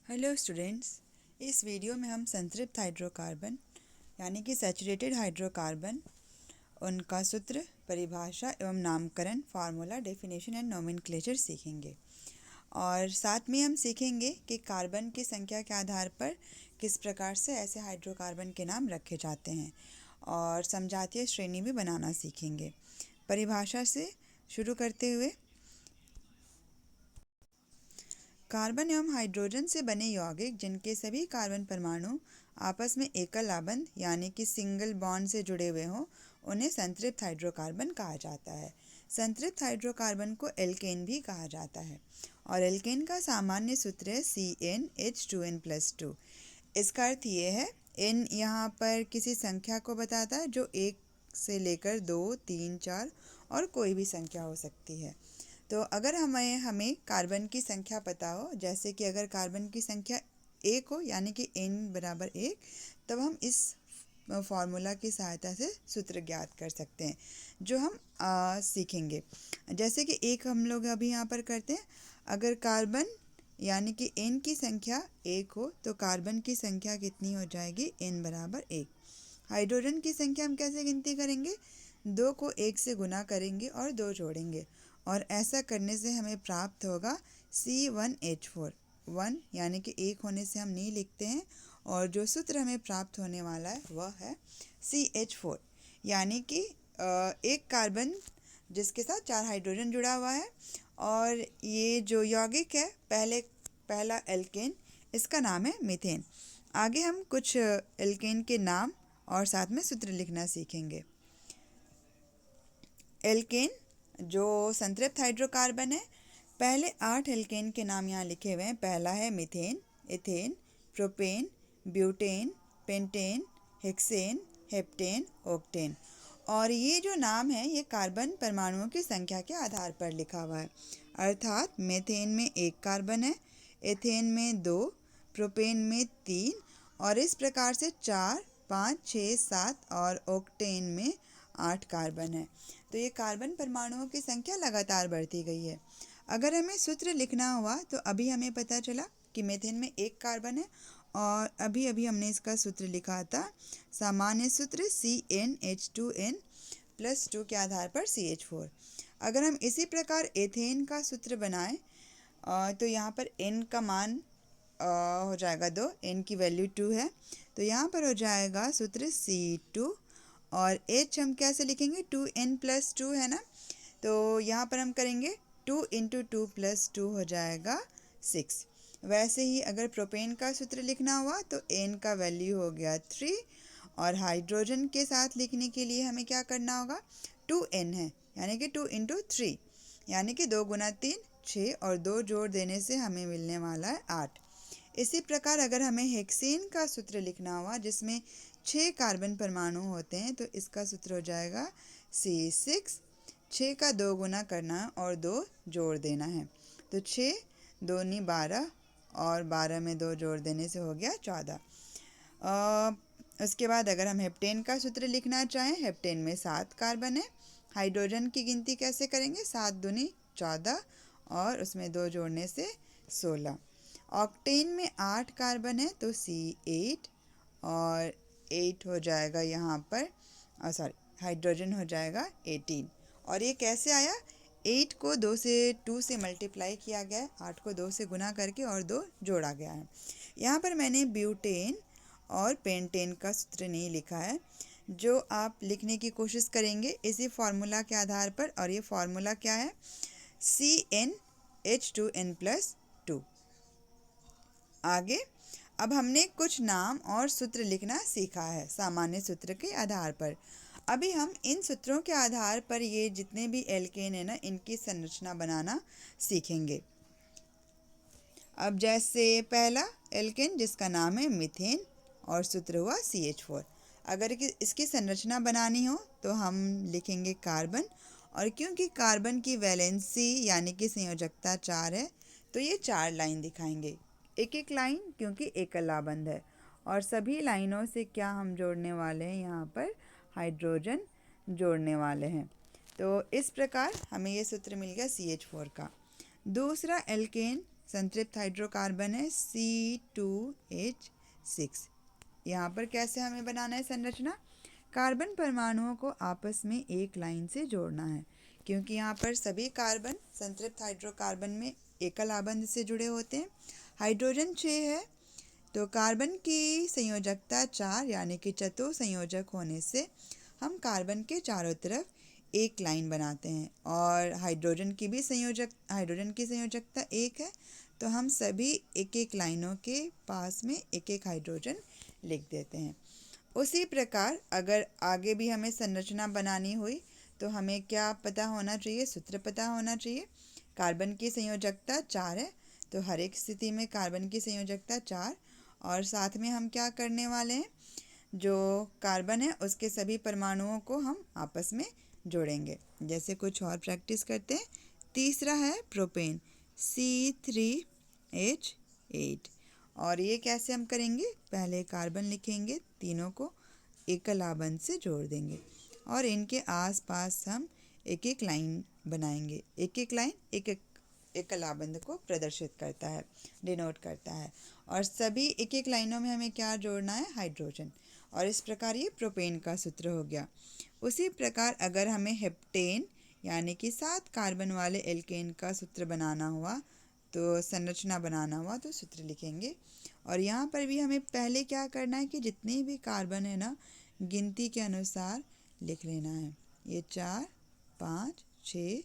Hello students, इस video में हम संतृप्त हाइड्रोकार्बन यानी कि सैचुरेटेड हाइड्रोकार्बन, उनका सूत्र, परिभाषा एवं नामकरण, फार्मूला, डेफिनेशन एंड नोमेनक्लेचर सीखेंगे। और साथ में हम सीखेंगे कि कार्बन की संख्या के आधार पर किस प्रकार से ऐसे हाइड्रोकार्बन के नाम रखे जाते हैं और समजातीय श्रेणी भी बनाना सीखेंगे। परिभाषा से शुरू करते हुए, कार्बन एवं हाइड्रोजन से बने यौगिक जिनके सभी कार्बन परमाणु आपस में एकल आबंध यानी कि सिंगल बॉन्ड से जुड़े हुए हों, उन्हें संतृप्त हाइड्रोकार्बन कहा जाता है। संतृप्त हाइड्रोकार्बन को एल्केन भी कहा जाता है और एल्केन का सामान्य सूत्र है CnH2n+2। इसका अर्थ ये है, n यहाँ पर किसी संख्या को बताता है जो 1 से लेकर 2, 3, 4 और कोई भी संख्या हो सकती है। तो अगर हमें कार्बन की संख्या पता हो, जैसे कि अगर कार्बन की संख्या 1 हो यानी कि n बराबर 1, तब हम इस फार्मूला की सहायता से सूत्र ज्ञात कर सकते हैं जो हम सीखेंगे। जैसे कि एक हम लोग अभी यहाँ पर करते हैं, अगर कार्बन यानी कि n की संख्या 1 हो तो कार्बन की संख्या कितनी हो जाएगी, n बराबर 1। हाइड्रोजन की संख्या हम कैसे गिनती करेंगे, 2 को 1 से गुना करेंगे और 2 जोड़ेंगे और ऐसा करने से हमें प्राप्त होगा C1H4। 1 यानी कि 1 होने से हम नहीं लिखते हैं और जो सूत्र हमें प्राप्त होने वाला है वह है CH4, यानी कि एक कार्बन जिसके साथ 4 हाइड्रोजन जुड़ा हुआ है और ये जो यौगिक है पहला एल्केन, इसका नाम है मीथेन। आगे हम कुछ एल्केन के नाम और साथ में सूत्र लिखना सीखेंगे। एल्केन जो संतृप्त हाइड्रोकार्बन है, पहले 8 एल्केन के नाम यहाँ लिखे हुए हैं। पहला है methane, ethane, propane, butane, pentane, hexane, heptane, octane. और ये जो नाम है ये कार्बन परमाणुओं की संख्या के आधार पर लिखा हुआ है, अर्थात मीथेन में 1 कार्बन है, इथेन में 2, प्रोपेन में 3 और इस प्रकार से 4, 5, 6, 7 और ऑक्टेन में 8 कार्बन है। तो ये कार्बन परमाणुओं की संख्या लगातार बढ़ती गई है। अगर हमें सूत्र लिखना हुआ तो अभी हमें पता चला कि मीथेन में 1 कार्बन है और अभी हमने इसका सूत्र लिखा था, सामान्य सूत्र CnH2n+2 के आधार पर CH4। अगर हम इसी प्रकार एथेन का सूत्र बनाएं तो यहाँ पर n का मान हो जाएगा 2, n की वैल्यू 2 है, तो यहाँ पर हो जाएगा सूत्र C2 और H हम कैसे लिखेंगे, 2n+2 है ना, तो यहाँ पर हम करेंगे 2 × 2 + 2 हो जाएगा 6। वैसे ही अगर प्रोपेन का सूत्र लिखना हुआ तो n का वैल्यू हो गया 3 और हाइड्रोजन के साथ लिखने के लिए हमें क्या करना होगा, 2n है यानी कि 2 × 3 यानी कि 2 × 3 6 और 2 जोड़ देने से हमें मिलने वाला है 8। इसी प्रकार अगर हमें हेक्सेन का सूत्र लिखना हुआ जिसमें 6 कार्बन परमाणु होते हैं तो इसका सूत्र हो जाएगा C6। 6 का 2 गुना करना है और 2 जोड़ देना है, तो 6 2 × 12 और 12 में 2 जोड़ देने से हो गया 14। उसके बाद अगर हम हेप्टेन का सूत्र लिखना चाहें, हेप्टेन में 7 कार्बन है। हाइड्रोजन की गिनती कैसे करेंगे, 7 दूनी 14 और उसमें 2 जोड़ने से 16। ऑक्टेन में 8 कार्बन है तो C8 और 8 हो जाएगा यहाँ पर, हाइड्रोजन हो जाएगा 18। और ये कैसे आया, 8 को 2 से मल्टीप्लाई किया गया है, 8 को 2 से गुना करके और 2 जोड़ा गया है। यहाँ पर मैंने ब्यूटेन और पेंटेन का सूत्र नहीं लिखा है, जो आप लिखने की कोशिश करेंगे इसी फार्मूला के आधार पर, और ये फार्मूला क्या है, CnH2n+2। आगे अब हमने कुछ नाम और सूत्र लिखना सीखा है सामान्य सूत्र के आधार पर। अभी हम इन सूत्रों के आधार पर ये जितने भी एल्केन है ना, इनकी संरचना बनाना सीखेंगे। अब जैसे पहला एल्केन जिसका नाम है मीथेन और सूत्र हुआ CH4। अगर इसकी संरचना बनानी हो तो हम लिखेंगे कार्बन, और क्योंकि कार्बन की वैलेंसी यानी कि संयोजकता 4 है तो ये 4 लाइन दिखाएंगे, एक एक लाइन, क्योंकि एकल आबंध है। और सभी लाइनों से क्या हम जोड़ने वाले हैं, यहाँ पर हाइड्रोजन जोड़ने वाले हैं। तो इस प्रकार हमें ये सूत्र मिल गया CH4 का। दूसरा एल्केन संतृप्त हाइड्रोकार्बन है C2H6। यहाँ पर कैसे हमें बनाना है संरचना? कार्बन परमाणुओं को आपस में एक लाइन से जोड़ना है, क्योंकि यहाँ पर सभी कार्बन संतृप्त हाइड्रोकार्बन में एकल आबंध से जुड़े होते हैं। हाइड्रोजन 6 है, तो कार्बन की संयोजकता 4 यानी कि चतुसंयोजक होने से हम कार्बन के चारों तरफ एक लाइन बनाते हैं। और हाइड्रोजन की संयोजकता 1 है, तो हम सभी एक एक लाइनों के पास में एक एक हाइड्रोजन लिख देते हैं। उसी प्रकार अगर आगे भी हमें संरचना बनानी हुई तो हमें क्या पता होना चाहिए? सूत्र पता होना चाहिए। कार्बन की संयोजकता 4 है, तो हर एक स्थिति में कार्बन की संयोजकता 4, और साथ में हम क्या करने वाले हैं? जो कार्बन है उसके सभी परमाणुओं को हम आपस में जोड़ेंगे। जैसे कुछ और प्रैक्टिस करते हैं। तीसरा है प्रोपेन C3H8, और ये कैसे हम करेंगे? पहले कार्बन लिखेंगे, तीनों को एकल आबंध से जोड़ देंगे और इनके आसपास हम एक एक लाइन बनाएंगे। एक एक लाइन एक एक एकल आबंध को प्रदर्शित करता है, डिनोट करता है। और सभी एक एक लाइनों में हमें क्या जोड़ना है? हाइड्रोजन। और इस प्रकार ये प्रोपेन का सूत्र हो गया। उसी प्रकार अगर हमें हेप्टेन यानी कि 7 कार्बन वाले एल्केन का सूत्र बनाना हुआ, तो संरचना बनाना हुआ, तो सूत्र लिखेंगे। और यहाँ पर भी हमें पहले क्या करना है कि जितने भी कार्बन है ना, गिनती के अनुसार लिख लेना है। ये 4, 5, 6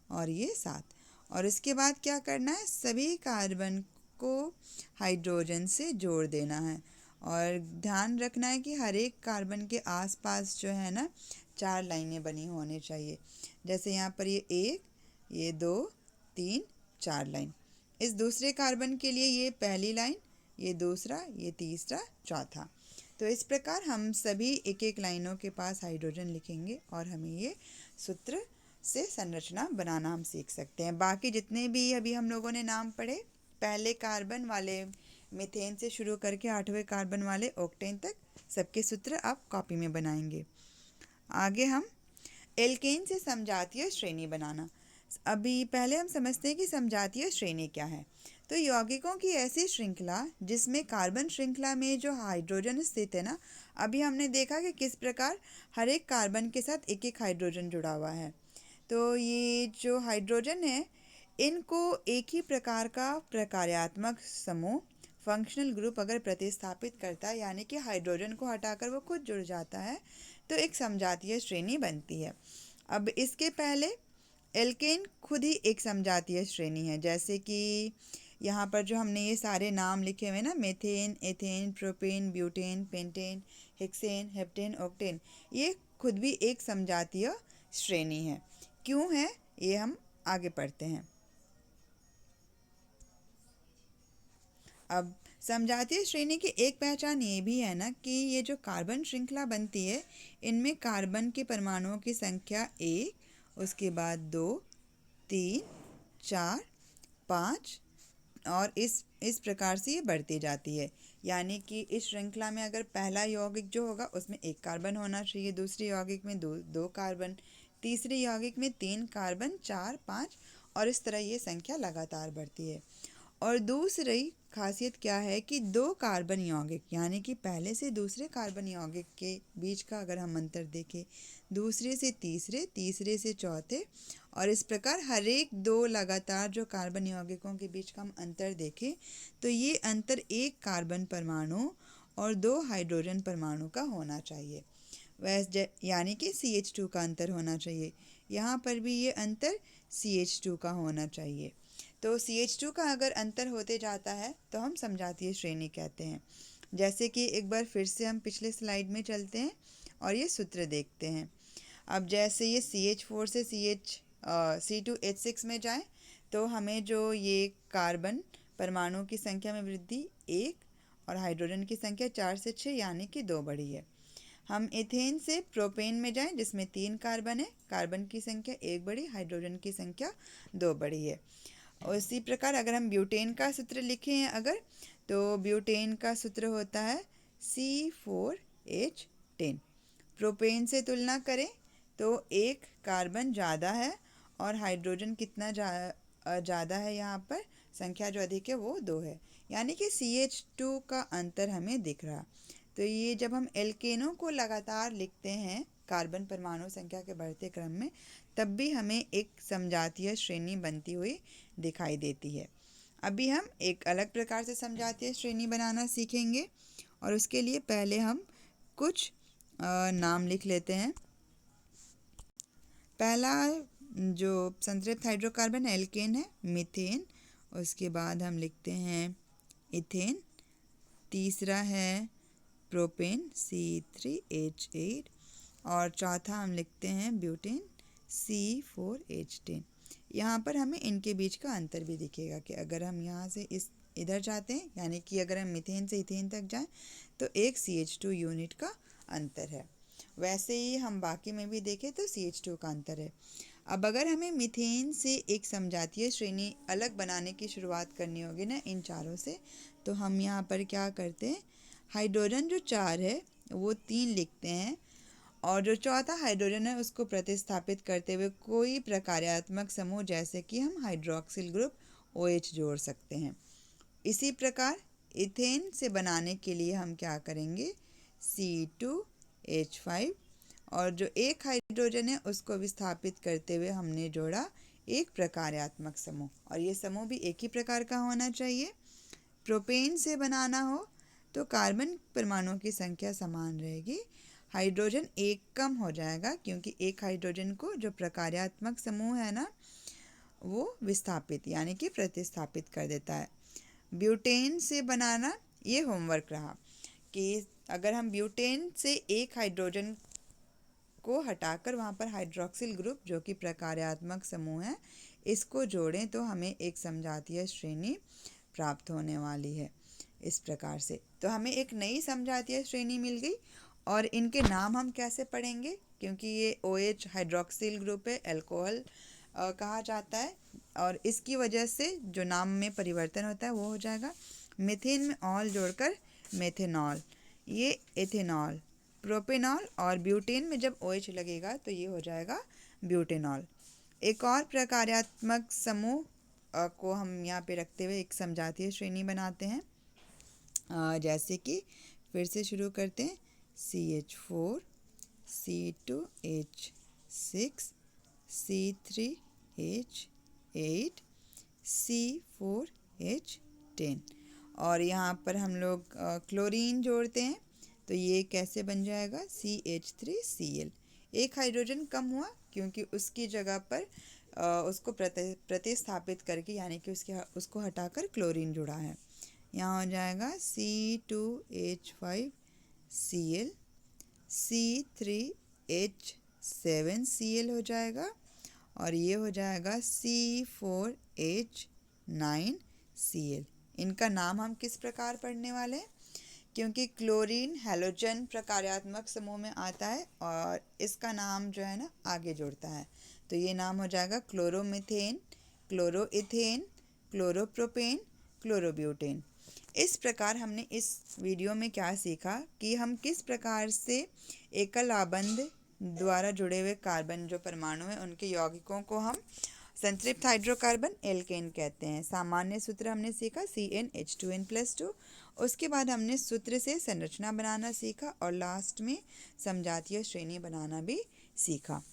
और ये 7। और इसके बाद क्या करना है? सभी कार्बन को हाइड्रोजन से जोड़ देना है। और ध्यान रखना है कि हर एक कार्बन के आसपास जो है ना 4 लाइनें बनी होनी चाहिए। जैसे यहाँ पर ये 1, ये 2, 3, 4 लाइन। इस दूसरे कार्बन के लिए ये पहली लाइन, ये दूसरा, ये तीसरा, चौथा। तो इस प्रकार हम सभी एक एक लाइनों के पास हाइड्रोजन लिखेंगे और हमें ये सूत्र से संरचना बनाना हम सीख सकते हैं। बाकी जितने भी अभी हम लोगों ने नाम पढ़े, पहले कार्बन वाले मीथेन से शुरू करके 8वें कार्बन वाले ऑक्टेन तक, सबके सूत्र आप कॉपी में बनाएंगे। आगे हम एल्केन से समजातीय श्रेणी बनाना। अभी पहले हम समझते हैं कि समजातीय श्रेणी क्या है। तो यौगिकों की ऐसी श्रृंखला जिसमें कार्बन श्रृंखला में जो हाइड्रोजन स्थित है ना, अभी हमने देखा कि किस प्रकार हर एक कार्बन के साथ एक एक हाइड्रोजन जुड़ा हुआ है। तो ये जो हाइड्रोजन है, इनको एक ही प्रकार का प्रकार्यात्मक समूह, फंक्शनल ग्रुप अगर प्रतिस्थापित करता है, यानी कि हाइड्रोजन को हटाकर वो खुद जुड़ जाता है, तो एक समजातीय श्रेणी बनती है। अब इसके पहले एल्केन खुद ही एक समजातीय श्रेणी है। जैसे कि यहाँ पर जो हमने ये सारे नाम लिखे हुए ना, methane, ethane, propane, butane, pentane, hexane, heptane, octane, ये खुद भी एक समजातीय श्रेणी है। क्यों है ये हम आगे पढ़ते हैं। अब समजातीय श्रेणी की एक पहचान ये भी है ना कि ये जो कार्बन श्रृंखला बनती है, इनमें कार्बन के परमाणुओं की संख्या 1, उसके बाद 2, 3, 4, 5 और इस प्रकार से ये बढ़ती जाती है। यानी कि इस श्रृंखला में अगर पहला यौगिक जो होगा उसमें 1 कार्बन होना चाहिए, दूसरे यौगिक में 2 कार्बन, तीसरे यौगिक में 3 कार्बन, 4, 5 और इस तरह ये संख्या लगातार बढ़ती है। और दूसरी खासियत क्या है कि 2 कार्बन यौगिक यानी कि पहले से दूसरे कार्बन यौगिक के बीच का अगर हम अंतर देखें, दूसरे से तीसरे, तीसरे से चौथे, और इस प्रकार हर एक 2 लगातार जो कार्बन यौगिकों के बीच का हम अंतर देखें, तो ये अंतर 1 कार्बन परमाणु और 2 हाइड्रोजन परमाणु का होना चाहिए। वैसे यानी कि CH2 का अंतर होना चाहिए। यहाँ पर भी ये अंतर CH2 का होना चाहिए। तो CH2 का अगर अंतर होते जाता है तो हम समजातीय श्रेणी कहते हैं। जैसे कि एक बार फिर से हम पिछले स्लाइड में चलते हैं और ये सूत्र देखते हैं। अब जैसे ये CH4 से C2H6 में जाए, तो हमें जो ये कार्बन परमाणु की संख्या में वृद्धि 1 और हाइड्रोजन की संख्या 4 से 6 यानी कि 2 बढ़ी है। हम एथेन से प्रोपेन में जाएं जिसमें 3 कार्बन है, कार्बन की संख्या 1 बढ़ी, हाइड्रोजन की संख्या 2 बढ़ी है। और इसी प्रकार अगर हम ब्यूटेन का सूत्र लिखें हैं अगर, तो ब्यूटेन का सूत्र होता है C4H10। प्रोपेन से तुलना करें तो 1 कार्बन ज़्यादा है और हाइड्रोजन कितना ज़्यादा है यहाँ पर? संख्या जो अधिक है वो 2 है, यानी कि CH2 का अंतर हमें दिख रहा। तो ये जब हम एल्केनों को लगातार लिखते हैं कार्बन परमाणु संख्या के बढ़ते क्रम में, तब भी हमें एक समजातीय श्रेणी बनती हुई दिखाई देती है। अभी हम एक अलग प्रकार से समजातीय श्रेणी बनाना सीखेंगे, और उसके लिए पहले हम कुछ नाम लिख लेते हैं। पहला जो संतृप्त हाइड्रोकार्बन एल्केन है, मीथेन। उसके बाद हम लिखते हैं इथेन। तीसरा है प्रोपेन, C3H8। और चौथा हम लिखते हैं ब्यूटेन, C4H10। यहाँ पर हमें इनके बीच का अंतर भी दिखेगा कि अगर हम यहाँ से इधर जाते हैं, यानी कि अगर हम मीथेन से इथेन तक जाएं, तो एक CH2 यूनिट का अंतर है। वैसे ही हम बाकी में भी देखें तो CH2 का अंतर है। अब अगर हमें मीथेन से एक समजातीय श्रेणी अलग बनाने की शुरुआत करनी होगी ना इन चारों से, तो हम यहाँ पर क्या करते हैं, हाइड्रोजन जो 4 है वो 3 लिखते हैं, और जो चौथा हाइड्रोजन है उसको प्रतिस्थापित करते हुए कोई प्रकार्यात्मक समूह, जैसे कि हम हाइड्रोक्सिल ग्रुप OH जोड़ सकते हैं। इसी प्रकार इथेन से बनाने के लिए हम क्या करेंगे, C2H5, और जो एक हाइड्रोजन है उसको विस्थापित करते हुए हमने जोड़ा एक प्रकार्यात्मक समूह, और ये समूह भी एक ही प्रकार का होना चाहिए। प्रोपेन से बनाना हो तो कार्बन परमाणुओं की संख्या समान रहेगी, हाइड्रोजन एक कम हो जाएगा, क्योंकि एक हाइड्रोजन को जो प्रकार्यात्मक समूह है ना वो विस्थापित यानी कि प्रतिस्थापित कर देता है। ब्यूटेन से बनाना, ये होमवर्क रहा कि अगर हम ब्यूटेन से एक हाइड्रोजन को हटाकर वहाँ पर हाइड्रोक्सिल ग्रुप जो कि प्रकार्यात्मक समूह है इसको जोड़ें, तो हमें एक समजातीय श्रेणी प्राप्त होने वाली है। इस प्रकार से तो हमें एक नई समजातीय श्रेणी मिल गई। और इनके नाम हम कैसे पढ़ेंगे, क्योंकि ये OH हाइड्रोक्सिल ग्रुप है, अल्कोहल कहा जाता है, और इसकी वजह से जो नाम में परिवर्तन होता है वो हो जाएगा, मीथेन में ऑल जोड़कर मेथेनॉल, ये एथेनॉल, प्रोपेनॉल, और ब्यूटेन में जब OH लगेगा तो ये हो जाएगा ब्यूटेनॉल। एक और प्रकार्यात्मक समूह को हम यहाँ पे रखते हुए एक समजातीय श्रेणी बनाते हैं, जैसे कि फिर से शुरू करते हैं, CH4, C2H6, C3H8, C4H10, और यहाँ पर हम लोग क्लोरीन जोड़ते हैं, तो ये कैसे बन जाएगा, CH3Cl। एक हाइड्रोजन कम हुआ क्योंकि उसकी जगह पर उसको प्रतिस्थापित करके यानी कि उसको हटाकर क्लोरीन जुड़ा है। यहाँ हो जाएगा C2H5Cl, C3H7Cl हो जाएगा, और ये हो जाएगा C4H9Cl। इनका नाम हम किस प्रकार पढ़ने वाले हैं, क्योंकि क्लोरीन हैलोजन प्रकार्यात्मक समूह में आता है और इसका नाम जो है ना आगे जुड़ता है, तो ये नाम हो जाएगा क्लोरोमीथेन, क्लोरोइथेन, क्लोरोप्रोपेन, क्लोरोब्यूटेन। इस प्रकार हमने इस वीडियो में क्या सीखा कि हम किस प्रकार से एकल आबंध द्वारा जुड़े हुए कार्बन जो परमाणु हैं उनके यौगिकों को हम संतृप्त हाइड्रोकार्बन एल्केन कहते हैं। सामान्य सूत्र हमने सीखा CnH2n+2। उसके बाद हमने सूत्र से संरचना बनाना सीखा, और लास्ट में समजातीय श्रेणी बनाना भी सीखा।